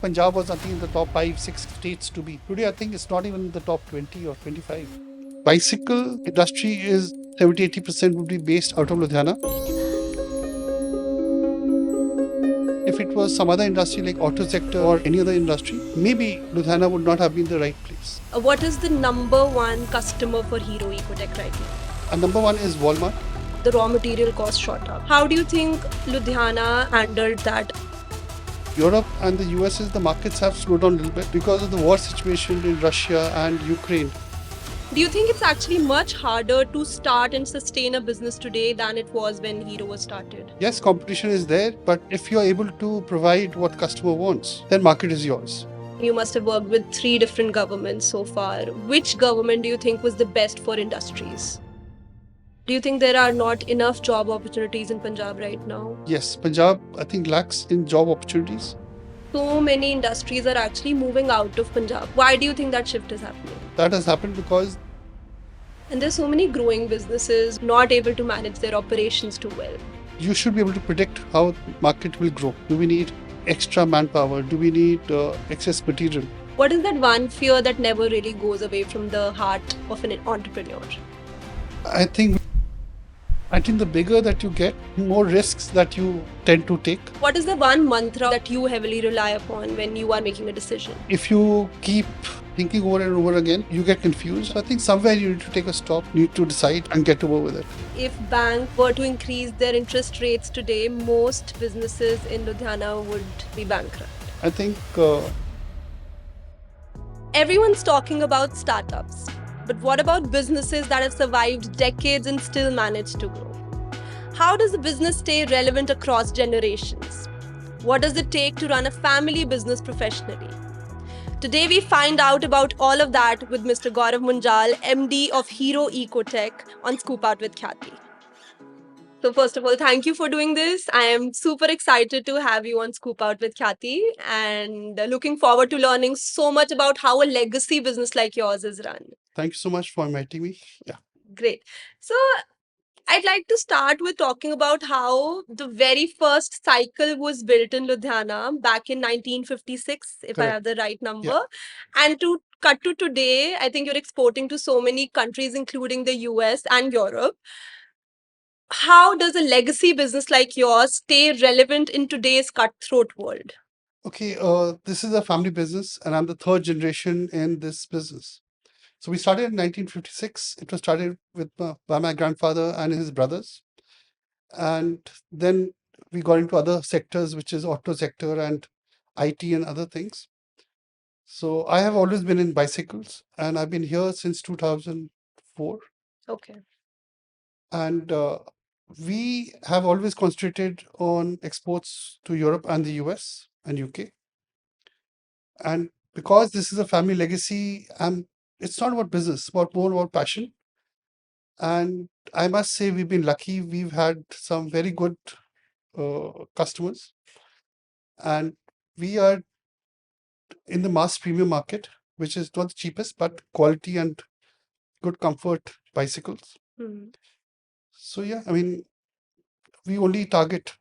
Punjab was, I think, in the top 5, 6 states to be. Today, I think it's not even in the top 20 or 25. Bicycle industry is 70-80% would be based out of Ludhiana. If it was some other industry like auto sector or any other industry, maybe Ludhiana would not have been the right place. What is the number one customer for Hero Ecotech right now? And number one is Walmart. The raw material cost shot up. How do you think Ludhiana handled that? Europe and the US, the markets have slowed down a little bit because of the war situation in Russia and Ukraine. Do you think it's actually much harder to start and sustain a business today than it was when Hero was started? Yes, competition is there, but if you're able to provide what customer wants, then market is yours. You must have worked with 3 different governments so far. Which government do you think was the best for industries? Do you think there are not enough job opportunities in Punjab right now? Yes, Punjab, I think, lacks in job opportunities. So many industries are actually moving out of Punjab. Why do you think that shift is happening? That has happened because And there's so many growing businesses not able to manage their operations too well. you should be able to predict how market will grow. Do we need extra manpower? Do we need excess material? What is that one fear that never really goes away from the heart of an entrepreneur? I think the bigger that you get, more risks that you tend to take. What is the one mantra that you heavily rely upon when you are making a decision? If you keep thinking over and over again, you get confused. I think somewhere you need to take a stop, need to decide and get over with it. If bank were to increase their interest rates today, most businesses in Ludhiana would be bankrupt. I think Everyone's talking about startups, but what about businesses that have survived decades and still managed to grow? How does a business stay relevant across generations? What does it take to run a family business professionally? Today we find out about all of that with Mr. Gaurav Munjal, MD of Hero Ecotech on ScoopOut with Khyati. So first of all, thank you for doing this. I am super excited to have you on Scoop Out with Khyati and looking forward to learning so much about how a legacy business like yours is run. thank you so much for inviting me. Yeah. Great. So I'd like to start with talking about how the very first cycle was built in Ludhiana back in 1956, if I Correct. have the right number. Yeah. And to cut to today, I think you're exporting to so many countries, including the US and Europe. How does a legacy business like yours stay relevant in today's cutthroat world? Okay, this is a family business, and I'm the third generation in this business. So we started in 1956. It was started with by my grandfather and his brothers, and then we got into other sectors, which is auto sector and IT and other things. So I have always been in bicycles, and I've been here since 2004. Okay. And we have always concentrated on exports to Europe and the US and UK. And because this is a family legacy, it's not about business, it's more about passion. And I must say, we've been lucky. We've had some very good customers, and we are in the mass premium market, which is not the cheapest, but quality and good comfort bicycles. Hmm. So, yeah, I mean, we only target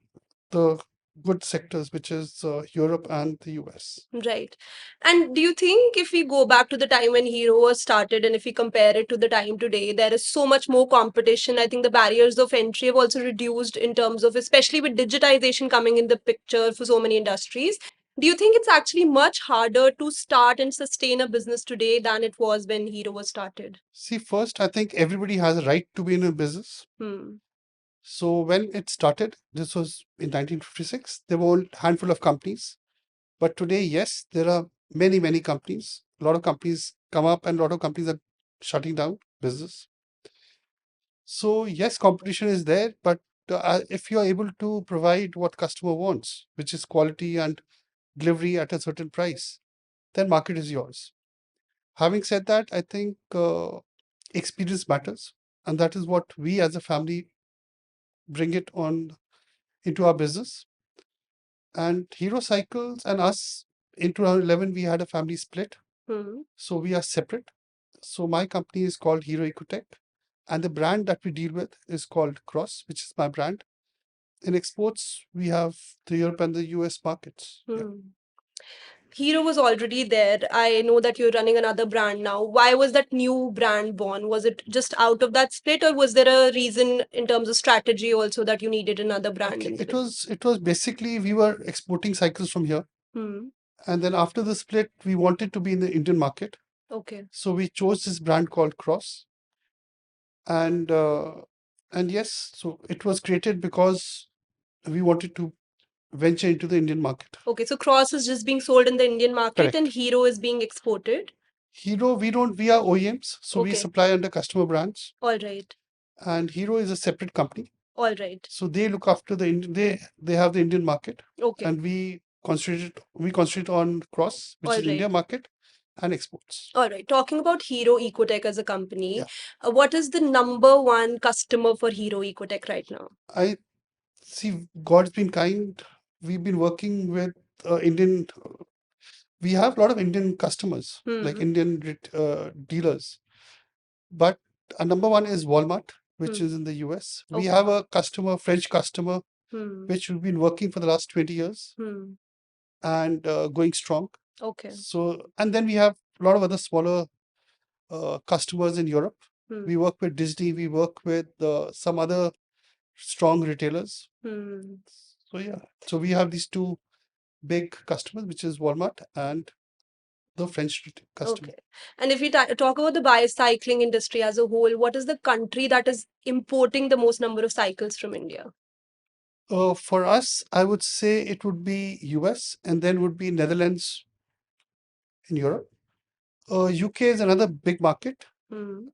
the good sectors, which is Europe and the US. Right. And do you think if we go back to the time when Hero was started and if we compare it to the time today, there is so much more competition. I think the barriers of entry have also reduced in terms of, especially with digitization coming in the picture for so many industries. Do you think it's actually much harder to start and sustain a business today than it was when Hero was started? See, first, I think everybody has a right to be in a business. Hmm. So when it started, this was in 1956, there were a handful of companies. But today, yes, there are many, many companies. A lot of companies come up and a lot of companies are shutting down business. So yes, competition is there, but if you are able to provide what customer wants, which is quality and delivery at a certain price, then market is yours. Having said that, I think experience matters, and that is what we as a family bring it on into our business. And Hero Cycles and us in 2011 we had a family split, Hmm. so we are separate. So my company is called Hero Ecotech, and the brand that we deal with is called Cross, which is my brand. In exports, we have the Europe and the US markets. Yeah. Hmm. Hero was already there. I know that you're running another brand now. Why was that new brand born? Was it just out of that split, or was there a reason in terms of strategy also that you needed another brand Okay, in the it was basically we were exporting cycles from here, Hmm. and then after the split, we wanted to be in the Indian market. Okay. So we chose this brand called Cross, and yes, so it was created because we wanted to venture into the Indian market. Okay, so Cross is just being sold in the Indian market and Correct. Hero is being exported. Hero, we are OEMs, so we Okay. supply under customer brands, All right. and Hero is a separate company. All right. So they look after the Indian, they have the Indian market, Okay. and we concentrate on Cross, which All is India right. market, and exports. All right. Talking about Hero Ecotech as a company, Yeah. what is the number one customer for Hero Ecotech right now? I see God's been kind. We've been working with Indian. We have a lot of Indian customers, like Hmm. Indian dealers, but our number one is Walmart, which Hmm. is in the US. We Okay. have a customer, French customer, Hmm. which we've been working for the last 20 years Hmm. and going strong. Okay. So, and then we have a lot of other smaller customers in Europe. Hmm. We work with Disney, we work with some other strong retailers. Hmm. So, yeah, so we have these two big customers, which is Walmart and the French customer. Okay. And if we talk about the bicycling industry as a whole, what is the country that is importing the most number of cycles from India? For us, I would say it would be US and then would be Netherlands in Europe. UK is another big market, Hmm.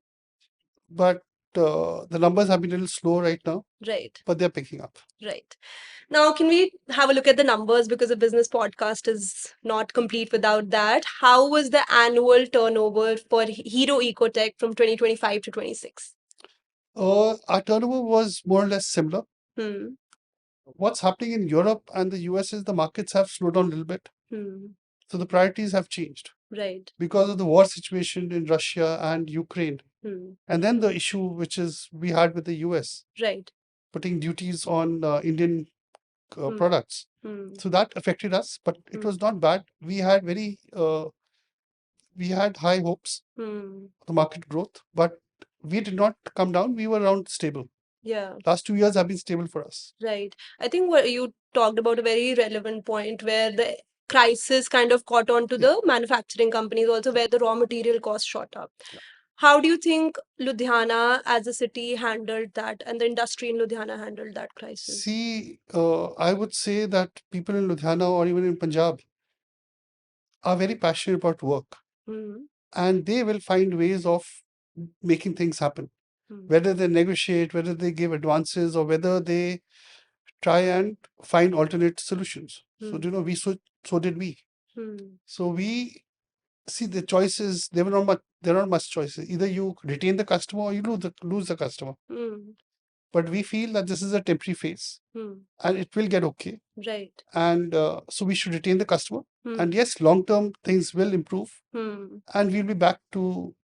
but the numbers have been a little slow right now, Right. but they're picking up. Right. Now, can we have a look at the numbers because a business podcast is not complete without that? How was the annual turnover for Hero Ecotech from 2025 to 26? Our turnover was more or less similar. Hmm. What's happening in Europe and the US is the markets have slowed down a little bit. Hmm. So the priorities have changed Right. because of the war situation in Russia and Ukraine. Hmm. And then the issue which is we had with the US Right. putting duties on Indian Hmm. products. Hmm. So that affected us, but it Hmm. was not bad. We had high hopes Hmm. for the market growth, but we did not come down. We were around stable. Yeah. Last 2 years have been stable for us. Right. I think what you talked about a very relevant point where the crisis kind of caught on to Yeah. the manufacturing companies also where the raw material costs shot up. Yeah. How do you think Ludhiana as a city handled that and the industry in Ludhiana handled that crisis? See, I would say that people in Ludhiana or even in Punjab are very passionate about work, Hmm. and they will find ways of making things happen. Hmm. Whether they negotiate, whether they give advances, or whether they try and find alternate solutions. So, Hmm. so did we. Hmm. So we see the choices. There were not much. There are not much choices. Either you retain the customer or you lose the customer. Hmm. But we feel that this is a temporary phase, Hmm. and it will get okay. Right. And so we should retain the customer. Hmm. And yes, long term things will improve, Hmm. and we'll be back to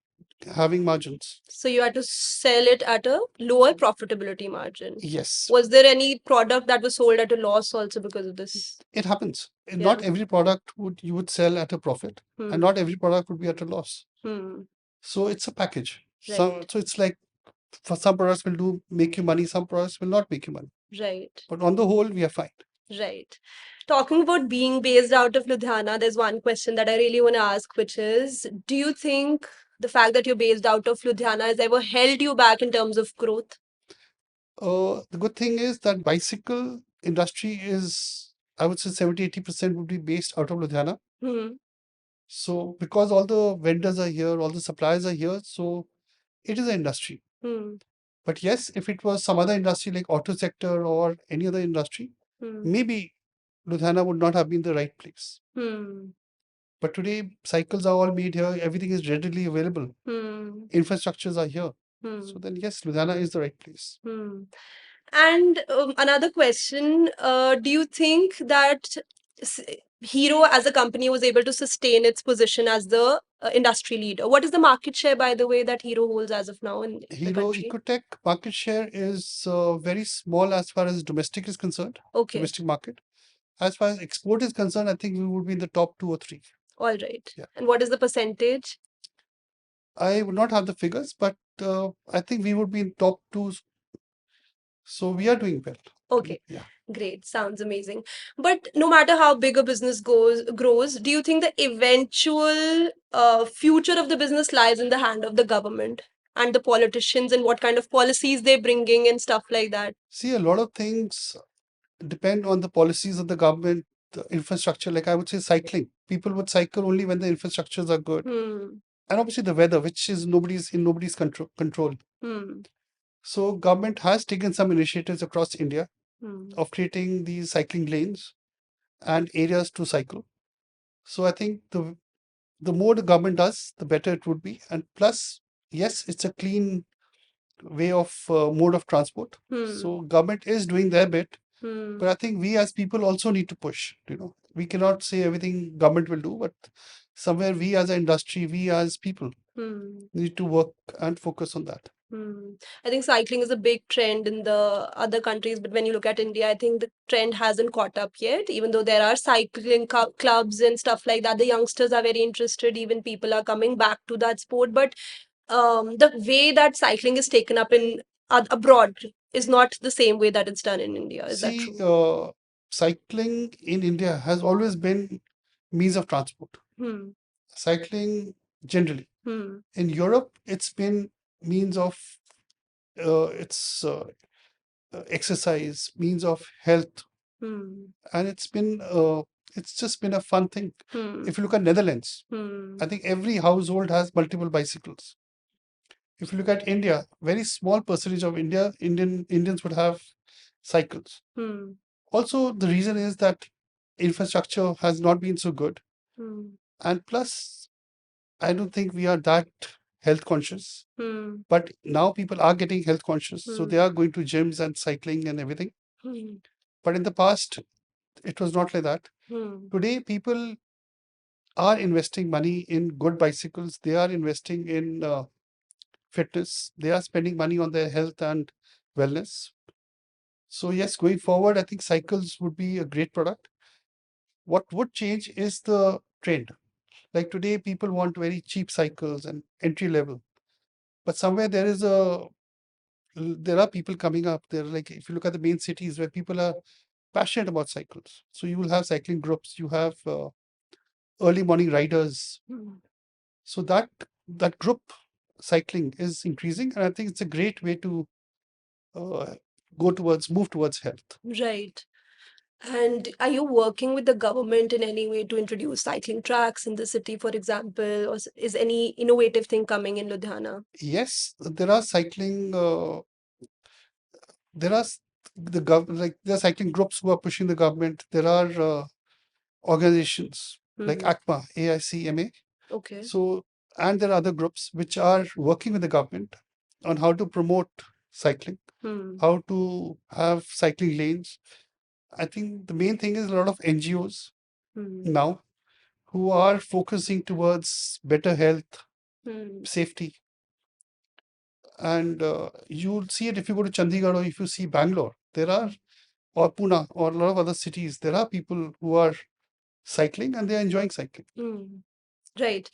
having margins. So you had to sell it at a lower profitability margin. Yes, Was there any product that was sold at a loss also because of this? it happens. Yeah. Not every product would you would sell at a profit, and Hmm. not every product would be at a loss. Hmm. So it's a package. Right. So it's like for some products will do make you money, some products will not make you money. Right. But on the whole, we are fine. Right. Talking about being based out of Ludhiana, there's one question that I really want to ask, which is, do you think the fact that you're based out of Ludhiana has ever held you back in terms of growth? The good thing is that bicycle industry is, I would say 70-80% would be based out of Ludhiana. Hmm. So because all the vendors are here, all the suppliers are here, so it is an industry. Hmm. But yes, if it was some other industry like auto sector or any other industry, Hmm. maybe Ludhiana would not have been the right place. Hmm. But today, cycles are all made here, everything is readily available, Hmm. infrastructures are here. Hmm. So then, yes, Ludhiana is the right place. Hmm. And another question, do you think that s- Hero as a company was able to sustain its position as the industry leader? What is the market share, by the way, that Hero holds as of now in the Hero country? Ecotech market share is very small as far as domestic is concerned, Okay. domestic market. As far as export is concerned, I think we would be in the top 2 or 3. All right. Yeah. And what is the percentage? I would not have the figures, but I think we would be in top two. So we are doing well. Okay. Yeah. Great. Sounds amazing. But no matter how big a business grows, do you think the eventual future of the business lies in the hand of the government and the politicians and what kind of policies they're bringing and stuff like that? See, a lot of things depend on the policies of the government, the infrastructure. Like I would say, cycling. People would cycle only when the infrastructures are good, and obviously the weather, which is nobody's control. So government has taken some initiatives across India of creating these cycling lanes and areas to cycle. So I think the more the government does, the better it would be. And plus, yes, it's a clean way of mode of transport. So government is doing their bit, but I think we as people also need to push. We cannot say everything government will do, but somewhere we as an industry, we as people need to work and focus on that. I think cycling is a big trend in the other countries, but when you look at India, I think the trend hasn't caught up yet. Even though there are cycling clubs and stuff like that, the youngsters are very interested. Even people are coming back to that sport, but the way that cycling is taken up in abroad is not the same way that it's done in India. Is that See, true? cycling in India has always been means of transport. Cycling generally. In Europe, it's been means of it's exercise, means of health, and it's just been a fun thing. If you look at Netherlands, I think every household has multiple bicycles. If you look at India, very small percentage of Indians would have cycles. Also, the reason is that infrastructure has not been so good, and plus, I don't think we are that health conscious. But now people are getting health conscious, so they are going to gyms and cycling and everything. But in the past, it was not like that. Today, people are investing money in good bicycles. They are investing in fitness. They are spending money on their health and wellness. So yes, going forward, I think cycles would be a great product. What would change is the trend. Like today, people want very cheap cycles and entry level. But somewhere there are people coming up there. Like if you look at the main cities where people are passionate about cycles, so you will have cycling groups. You have early morning riders. So that group cycling is increasing, and I think it's a great way to uh, move towards health. Right. And are you working with the government in any way to introduce cycling tracks in the city, for example, or is any innovative thing coming in Ludhiana? Yes, there are cycling. There are the like there are cycling groups who are pushing the government. There are organizations like ACMA, AICMA. Okay. So and there are other groups which are working with the government on how to promote cycling, how to have cycling lanes. I think the main thing is a lot of NGOs now who are focusing towards better health, safety. And you'll see it if you go to Chandigarh or if you see Bangalore, or Pune or a lot of other cities, there are people who are cycling and they're enjoying cycling. Right.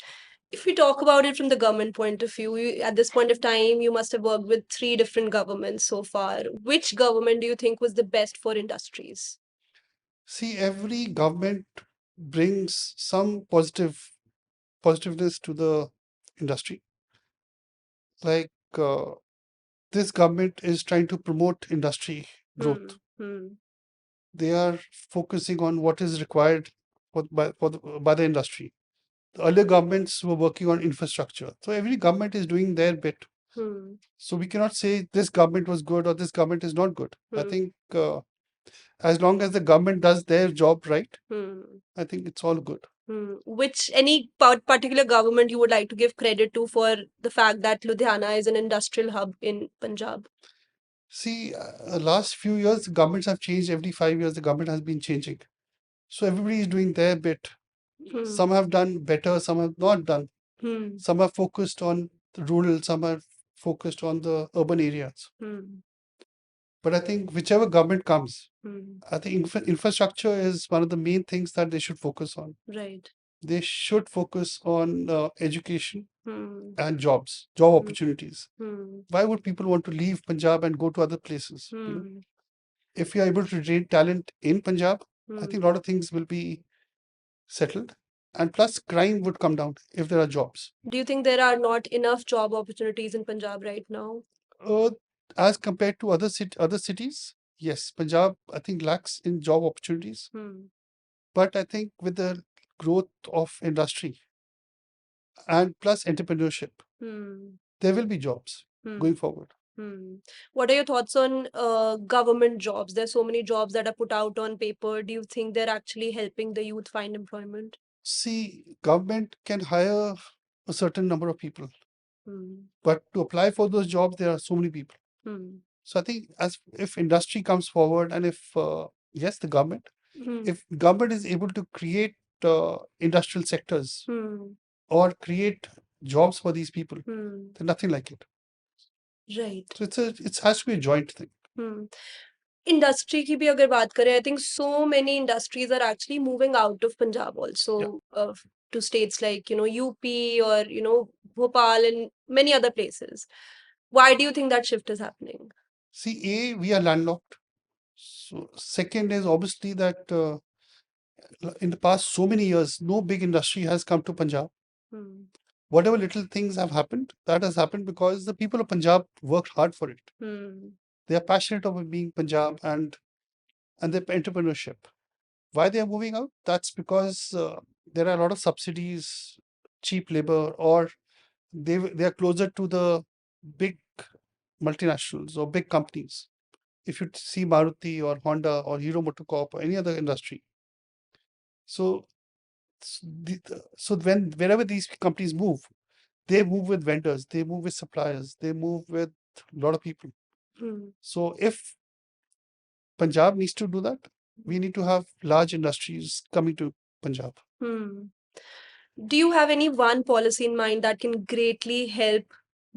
If we talk about it from the government point of view, at this point of time, you must have worked with 3 different governments so far. Which government do you think was the best for industries? See, every government brings some positiveness to the industry. Like this government is trying to promote industry growth. They are focusing on what is required by the industry. The earlier governments were working on infrastructure. So every government is doing their bit. So we cannot say this government was good or this government is not good. I think as long as the government does their job right, I think it's all good. Which any particular government you would like to give credit to for the fact that Ludhiana is an industrial hub in Punjab? See, last few years, governments have changed. Every 5 years, the government has been changing. So everybody is doing their bit. Some have done better, some have not done. Some are focused on the rural, some are focused on the urban areas. But I think whichever government comes, I think infrastructure is one of the main things that they should focus on. Right. They should focus on education and job opportunities. Why would people want to leave Punjab and go to other places? If you are able to retain talent in Punjab, I think a lot of things will be settled. And plus, crime would come down if there are jobs. Do you think there are not enough job opportunities in Punjab right now? Uh, as compared to other cities, yes, Punjab I think lacks in job opportunities. But I think with the growth of industry and plus entrepreneurship, there will be jobs going forward. What are your thoughts on government jobs? There's so many jobs that are put out on paper. Do you think they're actually helping the youth find employment? See, government can hire a certain number of people, but to apply for those jobs, there are so many people. So I think as if industry comes forward and if yes, the government, if government is able to create industrial sectors or create jobs for these people, then nothing like it. Right. So it has to be a joint thing. Industry की भी अगर बात करें, I think so many industries are actually moving out of Punjab also, to states like UP or Bhopal and many other places. Why do you think that shift is happening? See, we are landlocked. So second is obviously that in the past so many years, no big industry has come to Punjab. Whatever little things have happened, that has happened because the people of Punjab worked hard for it. They are passionate about being Punjab and their entrepreneurship. Why they are moving out? That's because there are a lot of subsidies, cheap labor, or they are closer to the big multinationals or big companies. If you see Maruti or Honda or Hero Motocorp or any other industry, so so when wherever these companies move, they move with vendors, they move with suppliers, they move with a lot of people. So if Punjab needs to do that, we need to have large industries coming to Punjab. Do you have any one policy in mind that can greatly help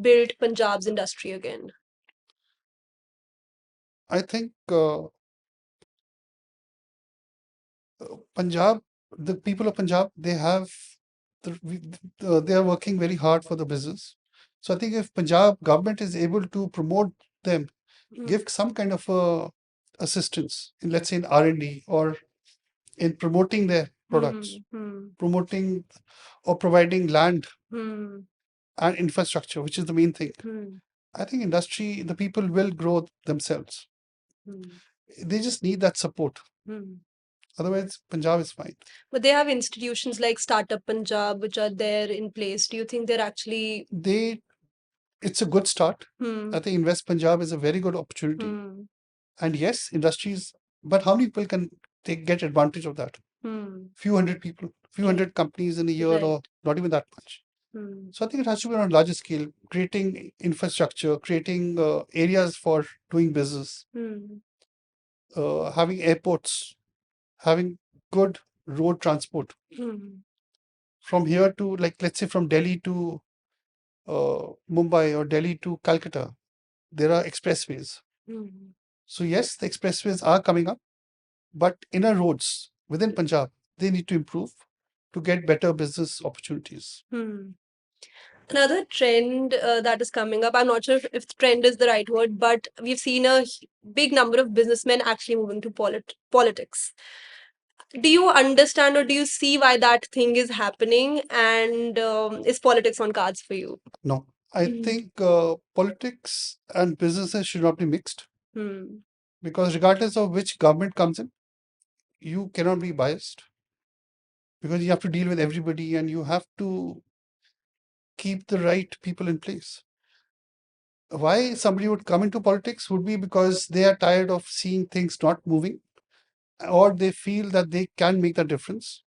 build Punjab's industry again? I think Punjab, the people of Punjab, they have they are working very hard for the business. So I think if Punjab government is able to promote them, give some kind of assistance in, let's say, in R&D or in promoting their products, promoting or providing land and infrastructure, which is the main thing. I think industry, the people will grow themselves. They just need that support. Otherwise, Punjab is fine. But they have institutions like Startup Punjab, which are there in place. Do you think they're actually it's a good start. I think Invest Punjab is a very good opportunity. And yes, industries, but how many people can get advantage of that? Few hundred people, few hundred companies in a year, or not even that much. So I think it has to be on a larger scale, creating infrastructure, creating areas for doing business, having airports, having good road transport. From here to, like, let's say from Delhi to Mumbai or Delhi to Calcutta, there are expressways. So yes, the expressways are coming up, but inner roads within Punjab, they need to improve to get better business opportunities. Another trend that is coming up, I'm not sure if trend is the right word, but we've seen a big number of businessmen actually moving to politics. Do you understand or do you see why that thing is happening? And is politics on cards for you? No, I think politics and businesses should not be mixed because regardless of which government comes in, you cannot be biased because you have to deal with everybody and you have to keep the right people in place. Why somebody would come into politics would be because they are tired of seeing things not moving or they feel that they can make the difference.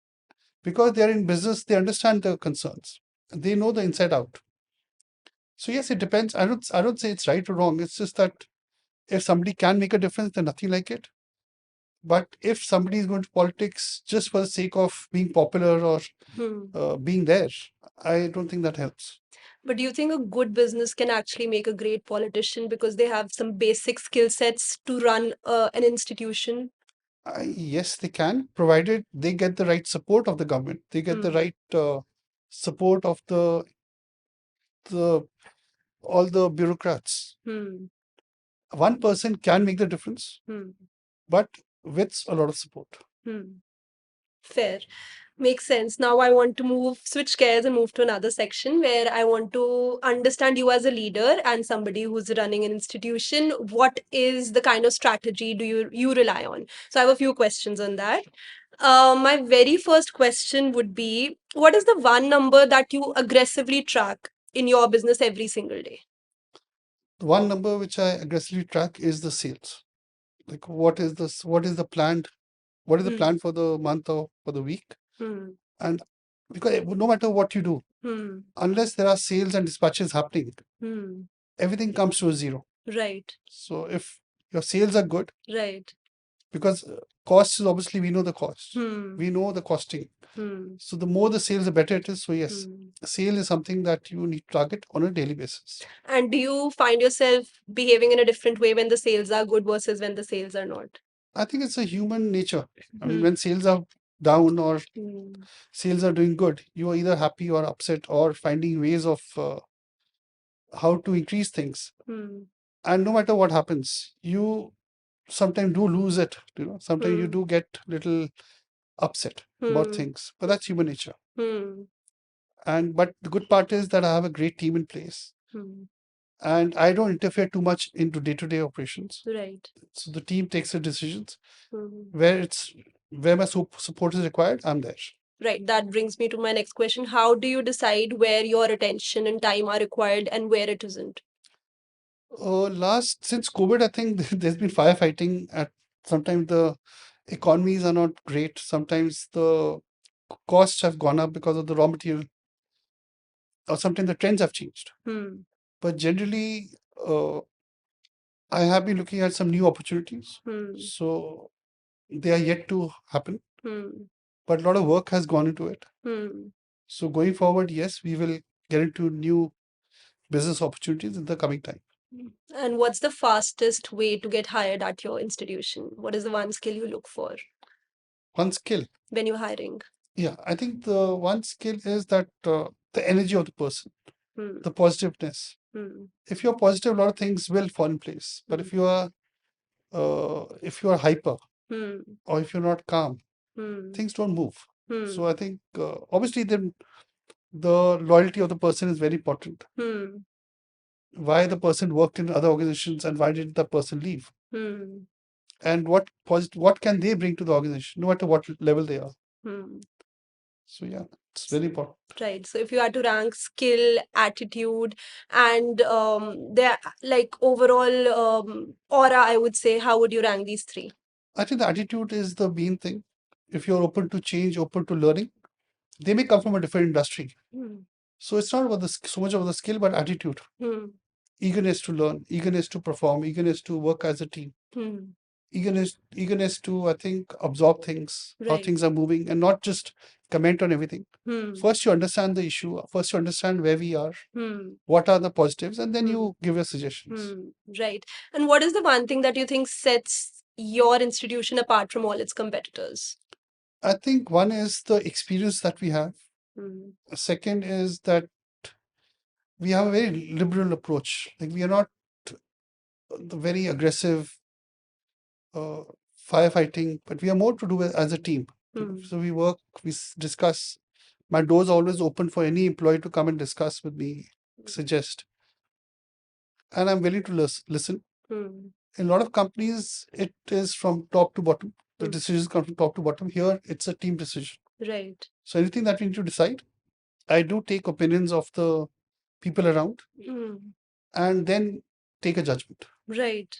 Because they are in business, they understand the concerns. They know the inside out. So yes, it depends. I don't say it's right or wrong. It's just that if somebody can make a difference, then nothing like it. But if somebody is going to politics just for the sake of being popular or being there, I don't think that helps. But do you think a good business can actually make a great politician because they have some basic skill sets to run an institution? Yes, they can, provided they get the right support of the government. They get the right support of the all the bureaucrats. One person can make the difference, but with a lot of support. Fair. Makes sense. Now I want to switch gears and move to another section where I want to understand you as a leader and somebody who's running an institution. What is the kind of strategy do you rely on? So I have a few questions on that. My very first question would be, what is the one number that you aggressively track in your business every single day? The one number which I aggressively track is the sales. Like what is the plan for the month or for the week? And because no matter what you do, unless there are sales and dispatches happening, everything comes to a zero. Right. So if your sales are good, Right. because costs is obviously we know the cost, we know the costing. So the more the sales, the better it is. So yes, sale is something that you need to target on a daily basis. And do you find yourself behaving in a different way when the sales are good versus when the sales are not? I think it's a human nature. I mean, when sales are down or sales are doing good, you are either happy or upset or finding ways of how to increase things. And no matter what happens, you sometimes do lose it. Sometimes you do get little upset about things, but that's human nature. But the good part is that I have a great team in place, and I don't interfere too much into day-to-day operations. Right. So the team takes the decisions. Where my support is required, I'm there. Right. That brings me to my next question. How do you decide where your attention and time are required and where it isn't? Since COVID, I think there's been firefighting. Sometimes the economies are not great. Sometimes the costs have gone up because of the raw material, or sometimes the trends have changed. But generally, I have been looking at some new opportunities. So they are yet to happen, but a lot of work has gone into it. So going forward, yes, we will get into new business opportunities in the coming time. And what's the fastest way to get hired at your institution? What is the one skill you look for One skill, when you're hiring? yeah, I think the one skill is that the energy of the person, the positiveness. If you're positive, a lot of things will fall in place. But if you are hyper or if you're not calm, things don't move. So I think obviously the loyalty of the person is very important. Why the person worked in other organizations and why did the person leave? And what can they bring to the organization, no matter what level they are. So yeah, it's very important. Right. So if you had to rank skill, attitude, and their like overall aura, I would say, how would you rank these three? I think the attitude is the main thing. If you're open to change, open to learning, they may come from a different industry. So it's not about so much about the skill, but attitude. Eagerness to learn, eagerness to perform, eagerness to work as a team, eagerness to, I think, absorb things, how Right. things are moving, and not just comment on everything. First, you understand the issue. First, you understand where we are, what are the positives, and then you give your suggestions. Right. And what is the one thing that you think sets your institution apart from all its competitors? I think one is the experience that we have. Second is that we have a very liberal approach. Like we are not the very aggressive uh, firefighting, but we are more to do as a team. So we work, we discuss. My doors are always open for any employee to come and discuss with me, suggest, and I'm willing to listen. In a lot of companies, it is from top to bottom. The decisions come from top to bottom. Here, it's a team decision. Right. So anything that we need to decide, I do take opinions of the people around and then take a judgment. Right.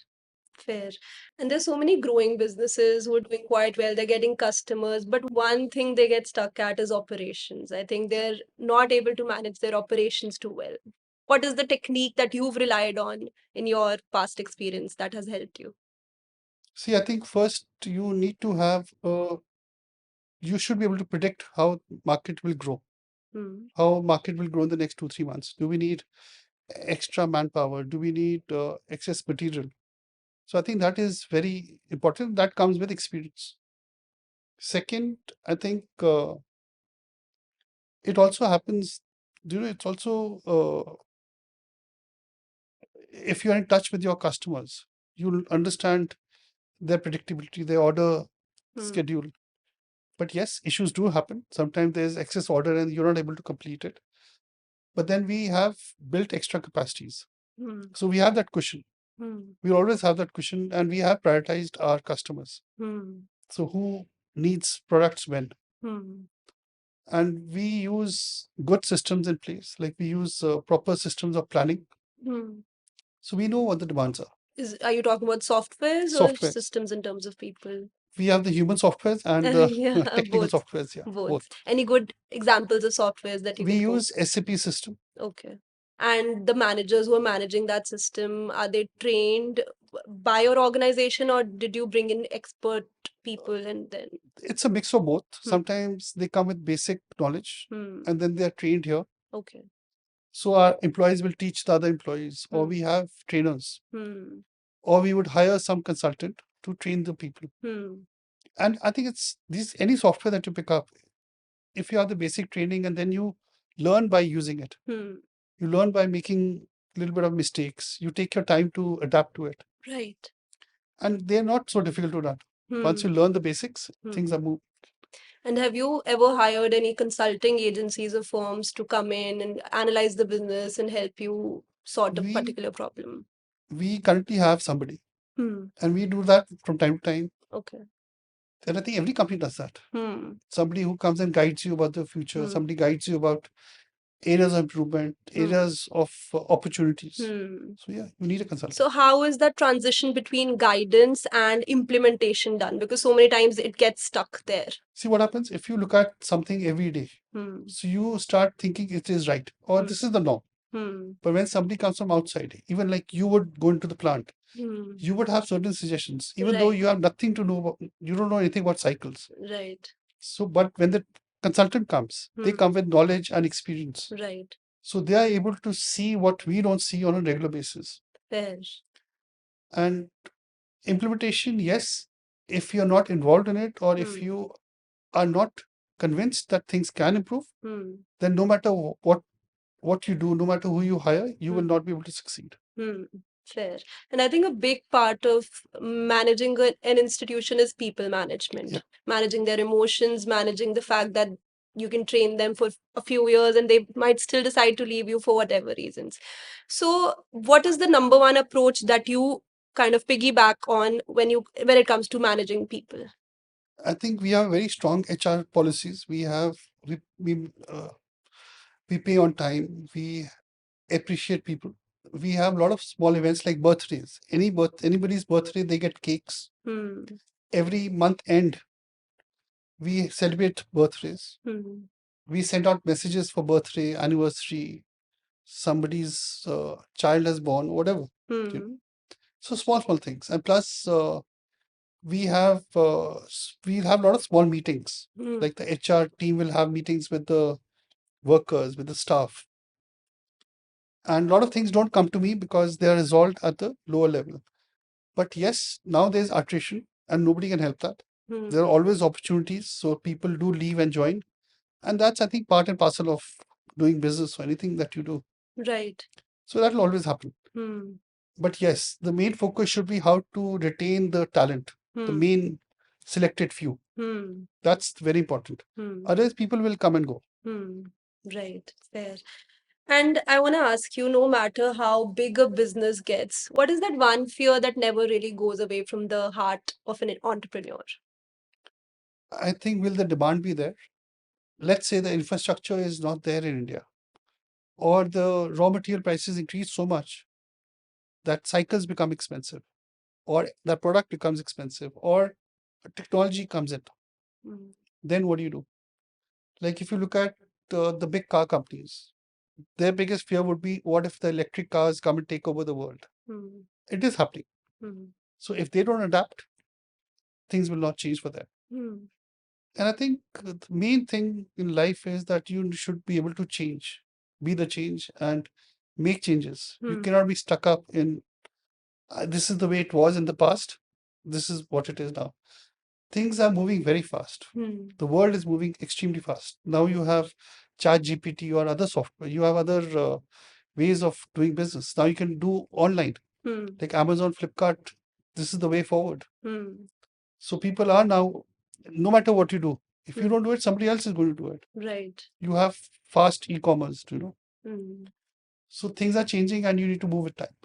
Fair. And there's so many growing businesses who are doing quite well. They're getting customers, but one thing they get stuck at is operations. I think they're not able to manage their operations too well. What is the technique that you've relied on in your past experience that has helped you? See, I think first you need to have, you should be able to predict how market will grow, how market will grow in the next 2, 3 months. Do we need extra manpower? Do we need excess material? So I think that is very important. That comes with experience. Second, I think it also happens, it's also, if you're in touch with your customers, you'll understand their predictability, their order schedule. But yes, issues do happen. Sometimes there's excess order and you're not able to complete it. But then we have built extra capacities. So we have that cushion. We always have that cushion, and we have prioritized our customers. So who needs products when? And we use good systems in place, like we use proper systems of planning. So we know what the demands are. Are you talking about softwares or Softwares. systems in terms of people? We have the human softwares and the Yeah, technical both. softwares. Yeah, Both. Any good examples of softwares that you We can use SAP system. Okay. And the managers who are managing that system, are they trained by your organization or did you bring in expert people and then? It's a mix of both. Sometimes they come with basic knowledge and then they are trained here. Okay. So our employees will teach the other employees, or we have trainers, or we would hire some consultant to train the people. And I think it's any software that you pick up, if you have the basic training and then you learn by using it, you learn by making a little bit of mistakes, you take your time to adapt to it. Right. And they're not so difficult to learn. Once you learn the basics, things are moved. And have you ever hired any consulting agencies or firms to come in and analyze the business and help you sort a particular problem? We currently have somebody, and we do that from time to time. Okay. And I think every company does that. Somebody who comes and guides you about the future, somebody guides you about areas of improvement, areas of opportunities. So yeah, you need a consultant. So how is that transition between guidance and implementation done? Because so many times it gets stuck there. See what happens if you look at something every day. So you start thinking it is right, or this is the norm. But when somebody comes from outside, even like you would go into the plant, you would have certain suggestions, even though Right. you have nothing to know about, you don't know anything about cycles. Right. So, but when the consultant comes, they come with knowledge and experience. Right. So they are able to see what we don't see on a regular basis. Fair. And implementation, yes, if you're not involved in it, or if you are not convinced that things can improve, then no matter what you do, no matter who you hire, you will not be able to succeed. Fair. And I think a big part of managing an institution is people management, Yeah. managing their emotions, managing the fact that you can train them for a few years and they might still decide to leave you for whatever reasons. So, what is the number one approach that you kind of piggyback on when it comes to managing people? I think we have very strong HR policies. We pay on time. We appreciate people. We have a lot of small events like birthdays. Anybody's birthday, they get cakes. Every month end, we celebrate birthdays. We send out messages for birthday, anniversary, somebody's child has born, whatever. So small things. And plus, we'll have a lot of small meetings. Like the HR team will have meetings with the workers, with the staff. And a lot of things don't come to me because they are resolved at the lower level. But yes, now there's attrition and nobody can help that. There are always opportunities. So people do leave and join. And that's, I think, part and parcel of doing business or anything that you do. Right. So that will always happen. But yes, the main focus should be how to retain the talent, the main selected few. That's very important. Otherwise, people will come and go. Right. Fair. And I want to ask you, no matter how big a business gets, what is that one fear that never really goes away from the heart of an entrepreneur? I think, will the demand be there? Let's say the infrastructure is not there in India, or the raw material prices increase so much that cycles become expensive, or the product becomes expensive, or technology comes in. Then what do you do? Like if you look at the big car companies, their biggest fear would be, what if the electric cars come and take over the world? It is happening. So if they don't adapt, things will not change for them. Hmm. And I think the main thing in life is that you should be able to change, be the change, and make changes. You Hmm. cannot be stuck up in this is the way it was in the past, this is what it is now. Things are moving very fast. Hmm. The world is moving extremely fast. Now you have Chat GPT or other software, you have other ways of doing business. Now you can do online, Hmm. like Amazon, Flipkart. This is the way forward. Hmm. So people are now, no matter what you do, if you Hmm. don't do it, somebody else is going to do it. Right. You have fast e-commerce, you know. Hmm. So things are changing and you need to move with time.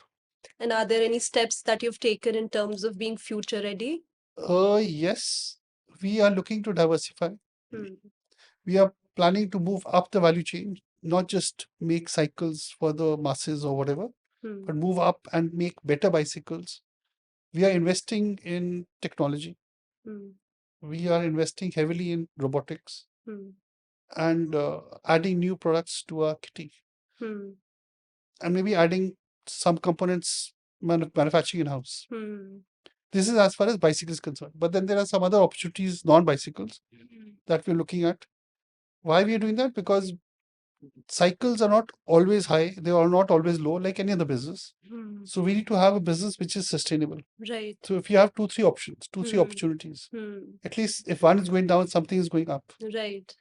And are there any steps that you've taken in terms of being future ready? Yes, we are looking to diversify. Hmm. We are planning to move up the value chain, not just make cycles for the masses or whatever, Hmm. but move up and make better bicycles. We are investing in technology. Hmm. We are investing heavily in robotics Hmm. and adding new products to our kitty, Hmm. and maybe adding some components manufacturing in house. Hmm. This is as far as bicycles concerned. But then there are some other opportunities, non-bicycles, that we're looking at. Why we are doing that? Because cycles are not always high, they are not always low, like any other business. Hmm. So we need to have a business which is sustainable. Right. So if you have two, three options, two, three Hmm. opportunities, Hmm. at least if one is going down, something is going up. Right.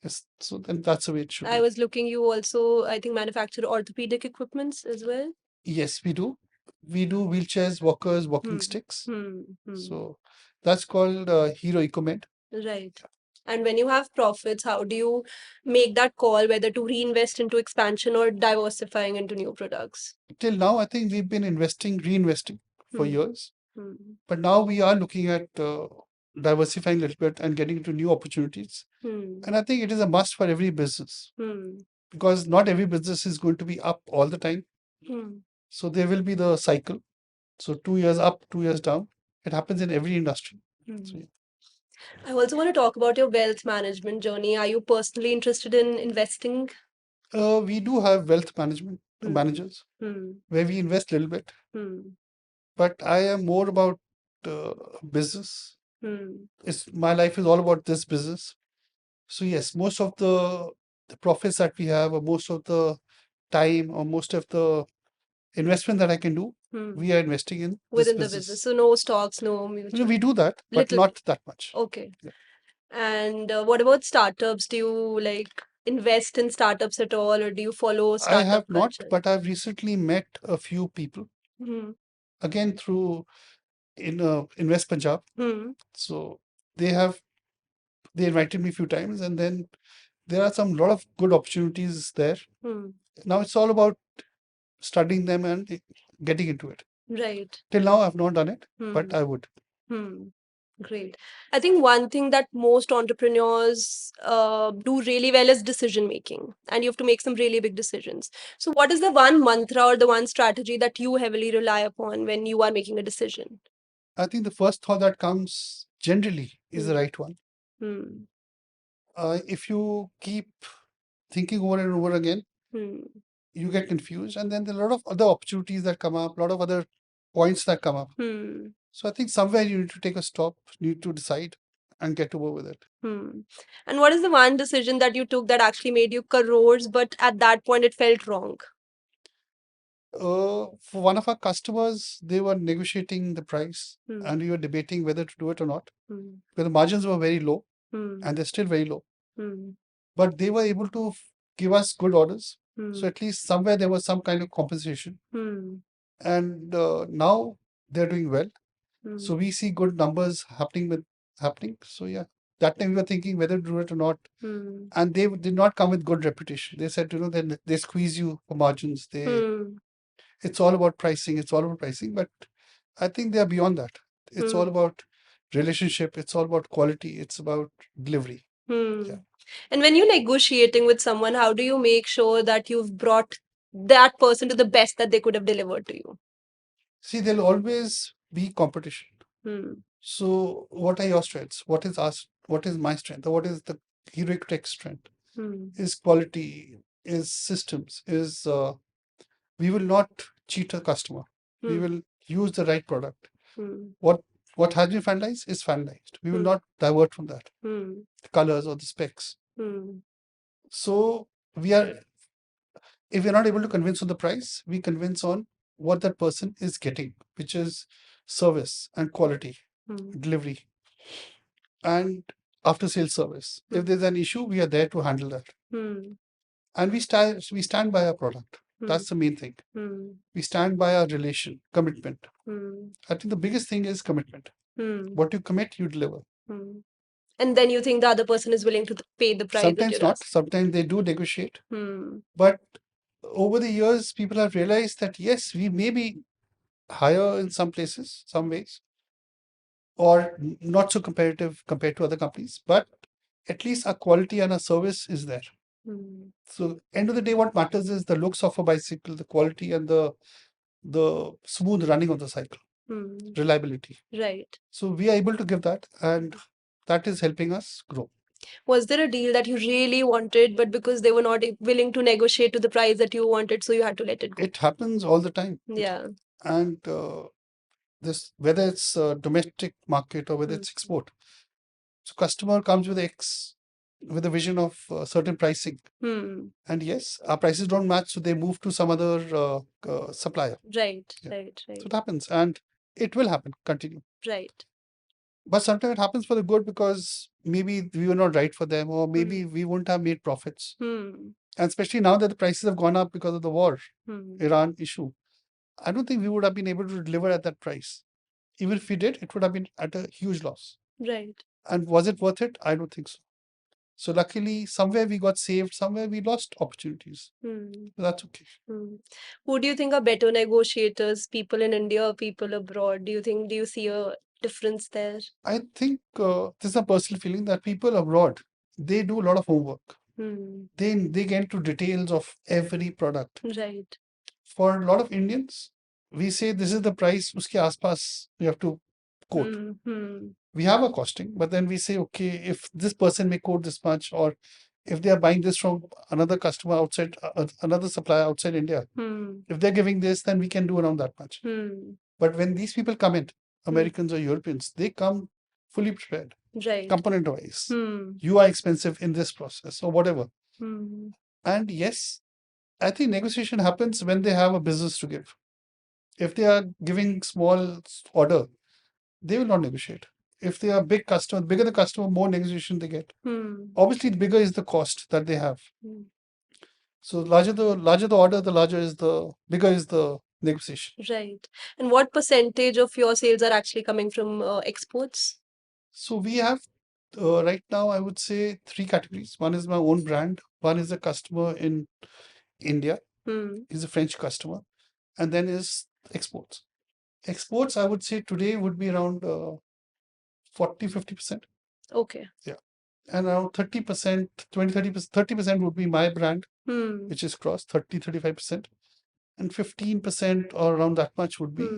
Yes, so then that's the way it should I be. was looking, you also, I think, manufacture orthopedic equipments as well. Yes, we do. We do wheelchairs, walkers, walking Hmm. sticks. Hmm. Hmm. So that's called Hero Ecotech. Right. And when you have profits, how do you make that call whether to reinvest into expansion or diversifying into new products? Till now, I think we've been reinvesting for Hmm. years. Hmm. But now we are looking at diversifying a little bit and getting into new opportunities. Hmm. And I think it is a must for every business Hmm. because not every business is going to be up all the time. Hmm. So there will be the cycle. So 2 years up, 2 years down. It happens in every industry. Hmm. So I also want to talk about your wealth management journey. Are you personally interested in investing? we do have wealth management Hmm. managers Hmm. where we invest a little bit. Hmm. But I am more about business. Hmm. My life is all about this business. So yes, most of the profits that we have, or most of the time, or most of the investment that I can do, Hmm. we are investing in this Within the business. business. So no stocks, no You know, mutual. we do that, but Little not bit. that much. Okay. Yeah. And what about startups? Do you like invest in startups at all, or do you follow I have startup not, culture? but I've recently met a few people Hmm. again through in Invest Punjab. Hmm. So they have they invited me a few times, and then there are some lot of good opportunities there. Hmm. Now it's all about studying them and getting into it. Right. Till now, I've not done it, but Hmm. I would. Hmm. Great. I think one thing that most entrepreneurs do really well is decision making, and you have to make some really big decisions. So, what is the one mantra or the one strategy that you heavily rely upon when you are making a decision? I think the first thought that comes generally is Hmm. the right one. Hmm. If you keep thinking over and over again, Hmm. you get confused, and then there are a lot of other opportunities that come up, a lot of other points that come up. Hmm. So I think somewhere you need to take a stop, you need to decide and get over with it. Hmm. And what is the one decision that you took that actually made you crores, but at that point it felt wrong? For one of our customers, they were negotiating the price Hmm. and we were debating whether to do it or not Hmm. because the margins were very low Hmm. and they're still very low. Hmm. But they were able to give us good orders. So Hmm. at least somewhere there was some kind of compensation. Hmm. And now they're doing well. Hmm. So we see good numbers happening. So yeah, that time we were thinking whether to do it or not. Hmm. And they did not come with good reputation. They said, then they squeeze you for margins. Hmm. It's all about pricing. It's all about pricing. But I think they are beyond that. It's all Hmm. about relationship. It's all about quality. It's about delivery. Hmm. Yeah. And when you're negotiating with someone, how do you make sure that you've brought that person to the best that they could have delivered to you? See, there'll always be competition. Hmm. So what are your strengths? What is my strength? Or what is the Hero Tech strength? Hmm. Is quality, is systems, is we will not cheat a customer. We Hmm. will use the right product. Hmm. What What has been finalized is finalized. We will not divert from that. Hmm. The colors or the specs. Hmm. So we are, if we're not able to convince on the price, we convince on what that person is getting, which is service and quality, delivery, and after sales service. If there's an issue, we are there to handle that. And we stand by our product. That's the main thing. We stand by our relation, commitment. I think the biggest thing is commitment. What you commit, you deliver. And then you think the other person is willing to pay the price that Sometimes you're not. asking. Sometimes they do negotiate. But over the years, people have realized that yes, we may be higher in some places, some ways, or not so competitive compared to other companies, but at least our quality and our service is there. So end of the day, what matters is the looks of a bicycle, the quality, and the smooth running of the cycle, reliability. Right. So we are able to give that, and that is helping us grow. Was there a deal that you really wanted, but because they were not willing to negotiate to the price that you wanted, so you had to let it go? It happens all the time. Yeah. And this, whether it's domestic market or whether it's export, so customer comes with X, with a vision of certain pricing, and yes, our prices don't match, so they move to some other supplier. Right. Yeah. Right. So Right. it happens, and it will happen, continue. Right. But sometimes it happens for the good because maybe we were not right for them, or maybe we wouldn't have made profits. And especially now that the prices have gone up because of the war, Iran issue, I don't think we would have been able to deliver at that price. Even if we did, it would have been at a huge loss. Right. And was it worth it? I don't think so. So luckily, somewhere we got saved, somewhere we lost opportunities. That's okay. Who do you think are better negotiators, people in India or people abroad? Do you see a difference there? I think this is a personal feeling that people abroad, they do a lot of homework. They get into details of every product. Right. For a lot of Indians, we say this is the price, uske aspas we have to quote. We have a costing, but then we say, okay, if this person may quote this much, or if they are buying this from another customer outside, another supplier outside India, if they're giving this, then we can do around that much. But when these people come in, Americans or Europeans, they come fully prepared, Right. component wise. You are expensive in this process or whatever. And yes, I think negotiation happens when they have a business to give. If they are giving small order, they will not negotiate. If they are big customer, bigger the customer, more negotiation they get. Obviously, the bigger is the cost that they have. So larger the order, the bigger is the negotiation. Right. And what percentage of your sales are actually coming from exports? So we have right now, I would say 3 categories. One is my own brand. One is a customer in India. He's a French customer, and then is exports. Exports, I would say today would be around 40-50%. Okay. Yeah. And around 30%, 20-30%, 30% would be my brand, which is cross 30-35%. And 15% or around that much would be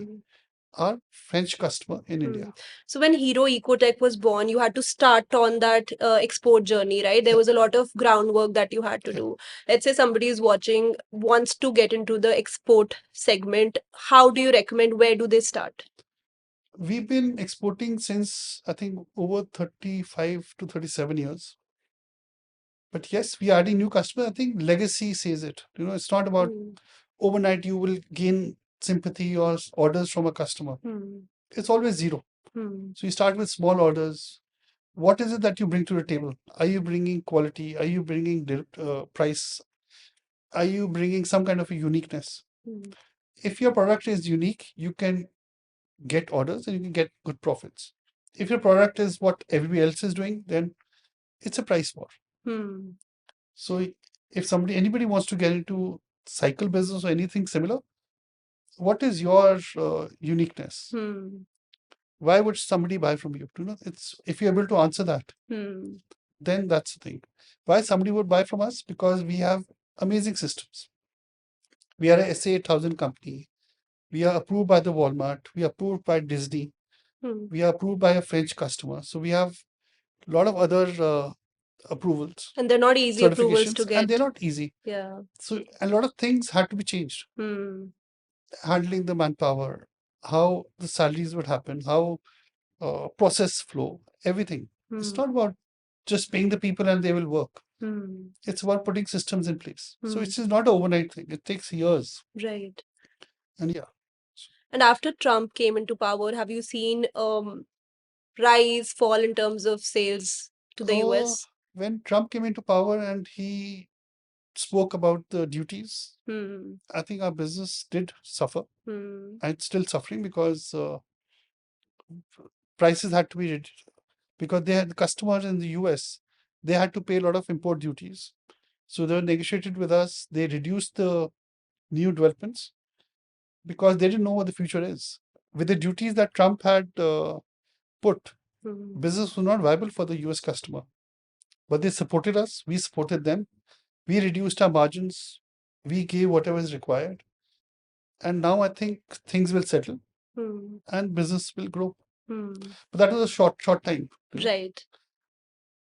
our French customer in India. So when Hero Ecotech was born, you had to start on that export journey, right? There was a lot of groundwork that you had to do. Let's say somebody is watching, wants to get into the export segment. How do you recommend? Where do they start? We've been exporting since, I think, over 35 to 37 years. But yes, we are adding new customers. I think legacy says it. It's not about overnight you will gain sympathy or orders from a customer. It's always zero. So you start with small orders. What is it that you bring to the table? Are you bringing quality? Are you bringing price? Are you bringing some kind of a uniqueness? If your product is unique, you can get orders and you can get good profits. If your product is what everybody else is doing, then it's a price war. So if anybody wants to get into cycle business or anything similar, what is your uniqueness? Why would somebody buy from you? It's if you're able to answer that, then that's the thing. Why somebody would buy from us? Because we have amazing systems. We are a SA 8000 company. We are approved by the Walmart. We are approved by Disney. We are approved by a French customer. So we have a lot of other approvals. And they're not easy approvals to certifications, get. and they're not easy. Yeah. So a lot of things had to be changed. Handling the manpower, how the salaries would happen, how process flow, everything. It's not about just paying the people and they will work. It's about putting systems in place. So it is not an overnight thing. It takes years. Right. And yeah. And after Trump came into power, have you seen rise, fall in terms of sales to the US? When Trump came into power and he spoke about the duties, I think our business did suffer. And it's still suffering because prices had to be reduced because they had customers in the US, they had to pay a lot of import duties. So they negotiated with us, they reduced the new developments because they didn't know what the future is. With the duties that Trump had put, business was not viable for the US customer. But they supported us, we supported them, we reduced our margins, we gave whatever is required. And now I think things will settle and business will grow. But that was a short time. Right.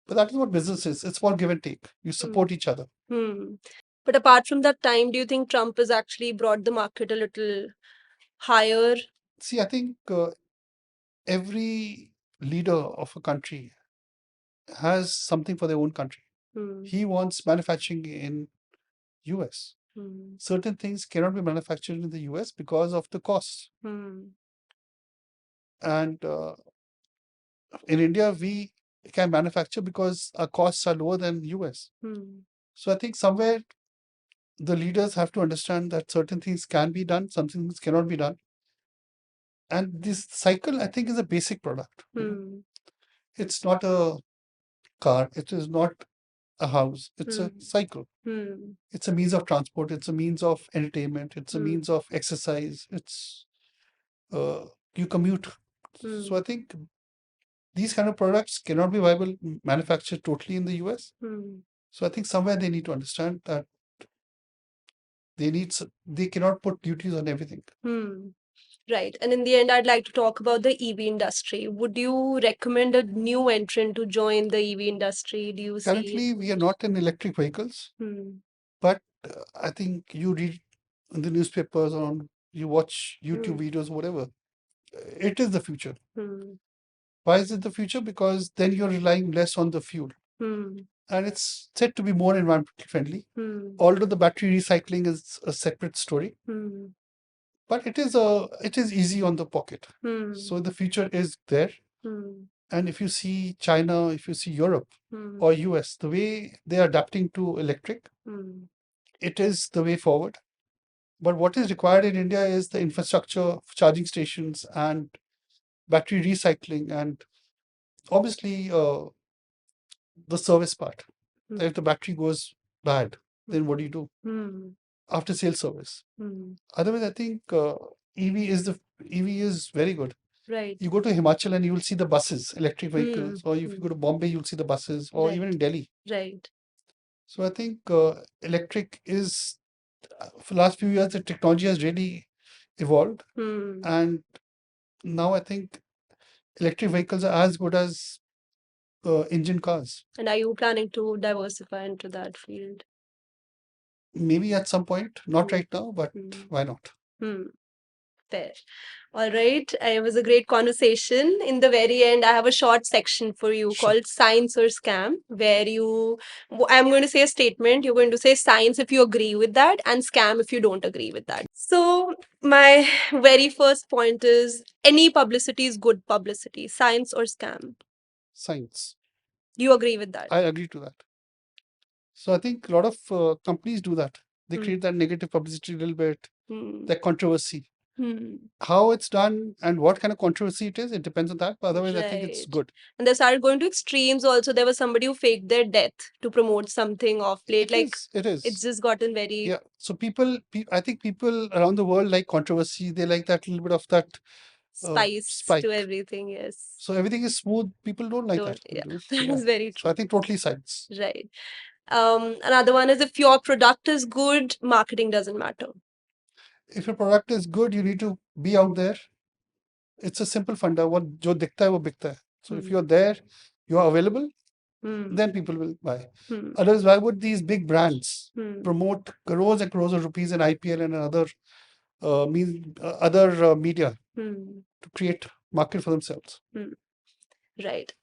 But that is what business is. It's for give and take. You support each other. But apart from that time, do you think Trump has actually brought the market a little higher? See, I think every leader of a country has something for their own country. He wants manufacturing in US. Certain things cannot be manufactured in the US because of the cost. And in India, we can manufacture because our costs are lower than US. So I think somewhere the leaders have to understand that certain things can be done, some things cannot be done. And this cycle, I think, is a basic product. It's not a car, it is not a house, it's a cycle. It's a means of transport, it's a means of entertainment, it's a means of exercise, it's you commute. So I think these kind of products cannot be viable manufactured totally in the US. So I think somewhere they need to understand that they cannot put duties on everything. Right. And in the end, I'd like to talk about the EV industry. Would you recommend a new entrant to join the EV industry? Do you Currently, we are not in electric vehicles, but I think you read in the newspapers or you watch YouTube videos, whatever. It is the future. Why is it the future? Because then you're relying less on the fuel. And it's said to be more environmentally friendly. Although the battery recycling is a separate story. But it is easy on the pocket. So the future is there. And if you see China, if you see Europe or US, the way they are adapting to electric, it is the way forward. But what is required in India is the infrastructure, charging stations, and battery recycling, and obviously the service part. If the battery goes bad, then what do you do? After sales service. Otherwise, I think EV is very good. Right. You go to Himachal and you will see the buses, electric vehicles, or if you go to Bombay, you'll see the buses, or even in Delhi. Right. So I think electric is, for the last few years, the technology has really evolved. And now I think electric vehicles are as good as engine cars. And are you planning to diversify into that field? Maybe at some point, not right now, but why not? Fair. All right. It was a great conversation. In the very end, I have a short section for you called Science or Scam, where I'm going to say a statement. You're going to say science if you agree with that, and scam if you don't agree with that. So, my very first point is any publicity is good publicity, science or scam. Science. You agree with that? I agree to that. So I think a lot of companies do that. They create that negative publicity a little bit, that controversy. How it's done and what kind of controversy it is, it depends on that. But otherwise, I think it's good. And they started going to extremes also. There was somebody who faked their death to promote something off late. It is. It's just gotten very... Yeah. So I think people around the world like controversy. They like that little bit of that spice to everything, yes. So everything is smooth. People don't like that. Yeah, that is very true. So I think totally science. Right. Another one is if your product is good, marketing doesn't matter. If your product is good, you need to be out there. It's a simple funda. What jo dikhta hai, wo bikta hai. So if you're there, you are available, then people will buy. Otherwise, why would these big brands promote crores and crores of rupees in IPL and other media to create market for themselves? Right.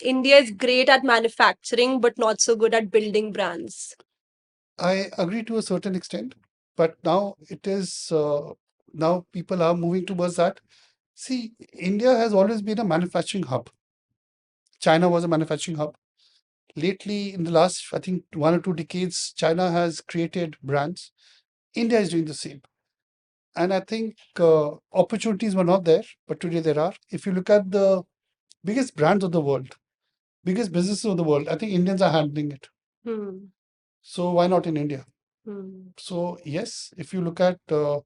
India is great at manufacturing, but not so good at building brands. I agree to a certain extent, but now it is now people are moving towards that. See, India has always been a manufacturing hub. China was a manufacturing hub. Lately, in the last, I think, 1 or 2 decades, China has created brands. India is doing the same. And I think opportunities were not there, but today there are. If you look at the biggest brands of the world, biggest businesses of the world, I think Indians are handling it. Hmm. So why not in India? Hmm. So yes, if you look at the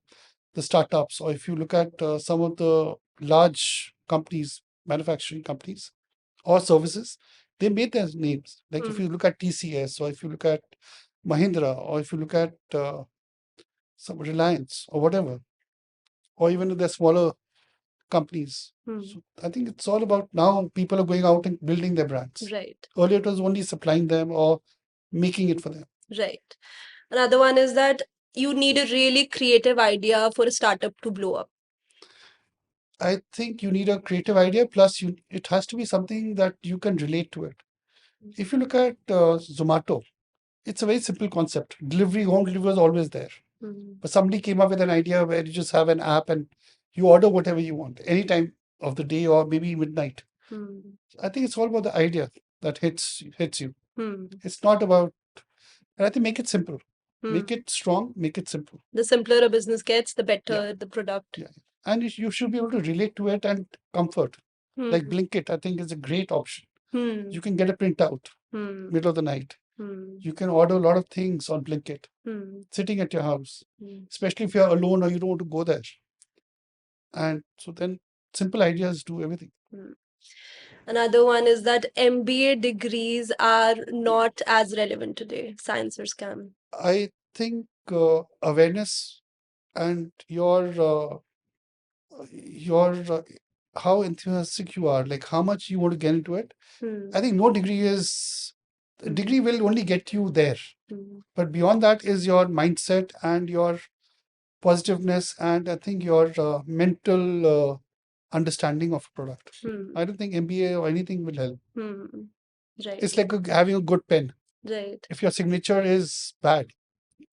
startups, or if you look at some of the large companies, manufacturing companies or services, they made their names. Like if Hmm. you look at TCS, or if you look at Mahindra, or if you look at some Reliance or whatever, or even the smaller companies. Hmm. So I think it's all about now people are going out and building their brands. Right. Earlier it was only supplying them or making it for them. Right. Another one is that you need a really creative idea for a startup to blow up. I think you need a creative idea, plus it has to be something that you can relate to it. If you look at Zomato, it's a very simple concept. Delivery, home delivery was always there. Hmm. But somebody came up with an idea where you just have an app and you order whatever you want, any time of the day or maybe midnight. Hmm. I think it's all about the idea that hits you. Hmm. It's not about, and I think make it simple. Make Hmm. it strong, make it simple. The simpler a business gets, the Yeah, better the product. yeah. And you should be able to relate to it and comfort. Like Hmm. Blinkit, I think is a great option. Hmm. You can get a printout Hmm. middle of the night. Hmm. You can order a lot of things on Blinkit Hmm. sitting at your house, Hmm. especially if you're alone or you don't want to go there. And so then simple ideas do everything. Hmm. Another one is that MBA degrees are not as relevant today. Science or scam. I think awareness and your how enthusiastic you are, like how much you want to get into it. Hmm. I think no degree is a degree will only get you there. Hmm. But beyond that is your mindset and your positiveness, and I think your mental understanding of a product. Hmm. I don't think MBA or anything will help. Hmm. Right. It's like having a good pen. Right. If your signature is bad,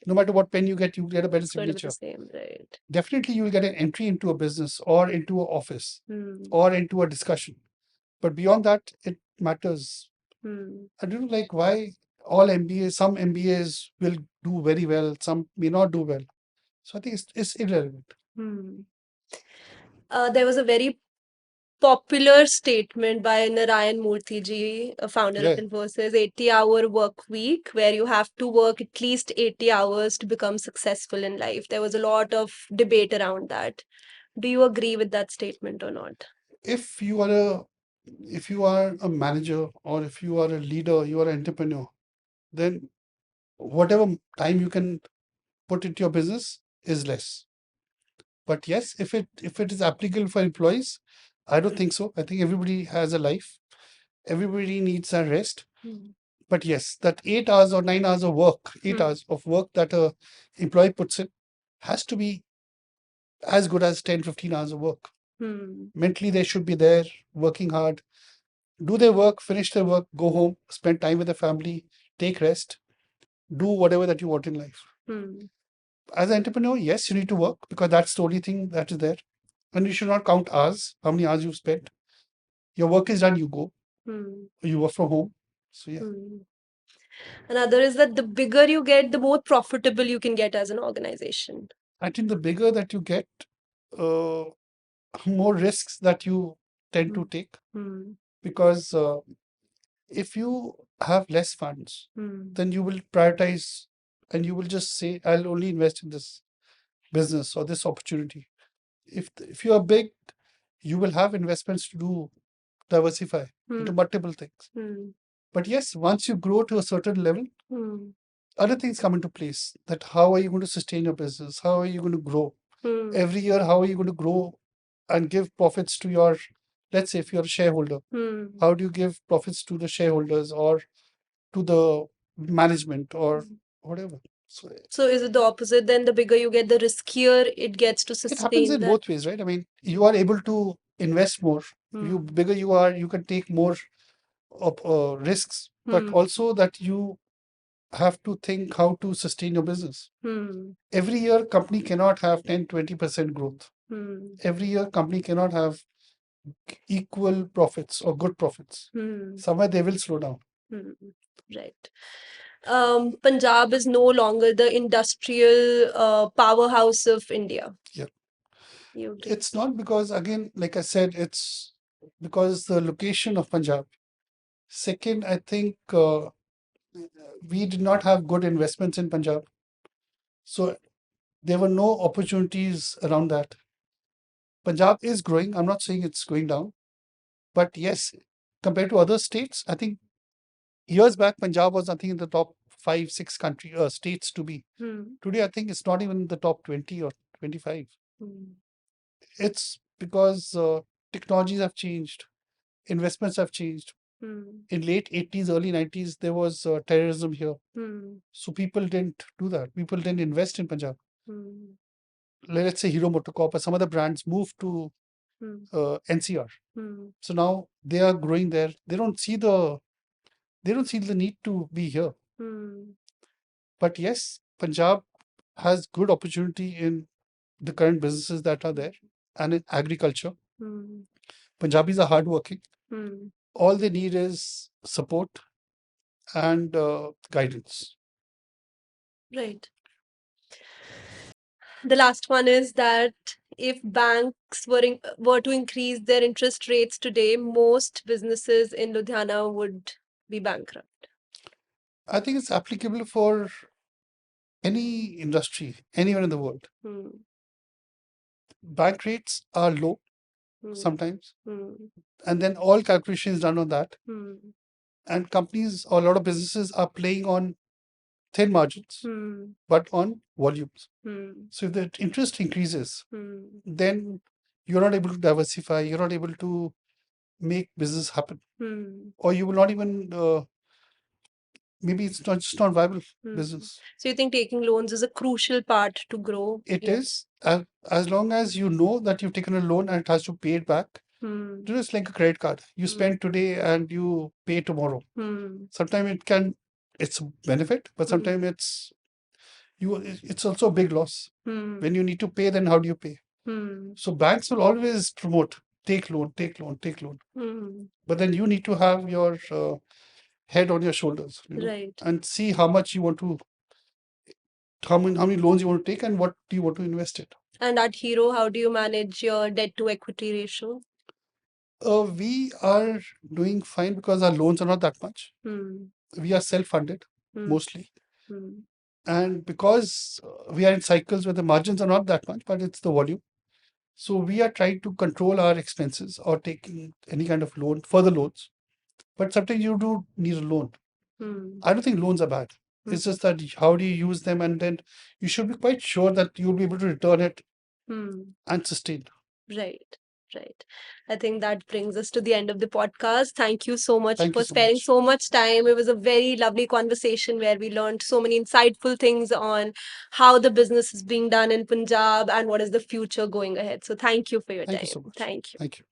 no matter what pen you get a better It's going to be the signature. same. Right. Definitely, you will get an entry into a business or into an office Hmm. or into a discussion. But beyond that, it matters. Hmm. I don't know like why all MBAs, some MBAs will do very well, some may not do well. So I think it's irrelevant. Hmm. There was a very popular statement by Narayan Murthy ji, a founder of Yeah. Infosys, 80-hour work week, where you have to work at least 80 hours to become successful in life. There was a lot of debate around that. Do you agree with that statement or not? If you are a manager, or if you are a leader, you are an entrepreneur, then whatever time you can put into your business is less. But yes, if it is applicable for employees, I don't think so. I think everybody has a life. Everybody needs a rest. Hmm. But yes, that 8 hours or 9 hours of work, 8 hours of work that a employee puts in has to be as good as 10, 15 hours of work. Hmm. Mentally, they should be there, working hard, do their work, finish their work, go home, spend time with the family, take rest, do whatever that you want in life. Hmm. As an entrepreneur, yes, you need to work because that's the only thing that is there. And you should not count hours, how many hours you've spent. Your work is done, you go, Hmm. you work from home. So yeah, Hmm. Another is that the bigger you get, the more profitable you can get as an organization. I think the bigger that you get, uh, more risks that you tend to Hmm. take, Hmm. because if you have less funds, Hmm. then you will prioritize and you will just say, I'll only invest in this business or this opportunity. If you are big, you will have investments to do diversify into Hmm. multiple things. Hmm. But yes, once you grow to a certain level, Hmm. other things come into place. That how are you going to sustain your business? How are you going to grow? Hmm. Every year, how are you going to grow and give profits to your, let's say, if you're a shareholder, Hmm. how do you give profits to the shareholders or to the management or whatever? So So is it the opposite? Then the bigger you get, the riskier it gets to it happens sustain in that. both ways, right? I mean, you are able to invest more. You bigger you are, you can take more risks, but also that you have to think how to sustain your business. Every year, company cannot have 10-20% growth. Every year, company cannot have equal profits or good profits. Somewhere they will slow down. Right. Punjab is no longer the industrial powerhouse of India. Yeah. You agree? It's not because, again, like I said, it's because the location of Punjab. Second, I think we did not have good investments in Punjab. So there were no opportunities around that. Punjab is growing. I'm not saying it's going down. But yes, compared to other states, I think years back, Punjab was, I think, in the top 5, 6 states to be. Today, I think it's not even in the top 20 or 25. It's because technologies have changed, investments have changed. In late 80s, early 90s, there was terrorism here. So people didn't do that. People didn't invest in Punjab. Let's say Hero Motocorp or some other brands moved to NCR. So now they are growing there. They don't see the need to be here. But yes, Punjab has good opportunity in the current businesses that are there and in agriculture. Punjabis are hardworking. All they need is support and guidance. Right. The last one is that if banks were to increase their interest rates today, most businesses in Ludhiana would be bankrupt. I think it's applicable for any industry, anywhere in the world. Bank rates are low sometimes, and then all calculations done on that. And companies or a lot of businesses are playing on thin margins, but on volumes. So if the interest increases, then you're not able to diversify, you're not able to make business happen, or you will not even maybe it's not just not viable business. So you think taking loans is a crucial part to grow? It is, as long as you know that you've taken a loan and it has to pay it back. It's like a credit card. You spend today and you pay tomorrow. Sometimes it's a benefit, but sometimes it's also a big loss. When you need to pay, then how do you pay? So banks will always promote take loan, take loan, take loan. But then you need to have your head on your shoulders, Right. and see how much you want to, how many loans you want to take, and what do you want to invest it. And at Hero, how do you manage your debt to equity ratio? We are doing fine because our loans are not that much. We are self-funded mostly. And because we are in cycles where the margins are not that much, but it's the volume. So we are trying to control our expenses or taking any kind of loan, further loans. But sometimes you do need a loan. I don't think loans are bad. It's just that how do you use them, and then you should be quite sure that you'll be able to return it and sustain. Right. Right. I think that brings us to the end of the podcast. Thank you so much Thank for you so sparing much. so much time. It was a very lovely conversation where we learned so many insightful things on how the business is being done in Punjab and what is the future going ahead. So thank you for your Thank time. you so much. Thank you. Thank you.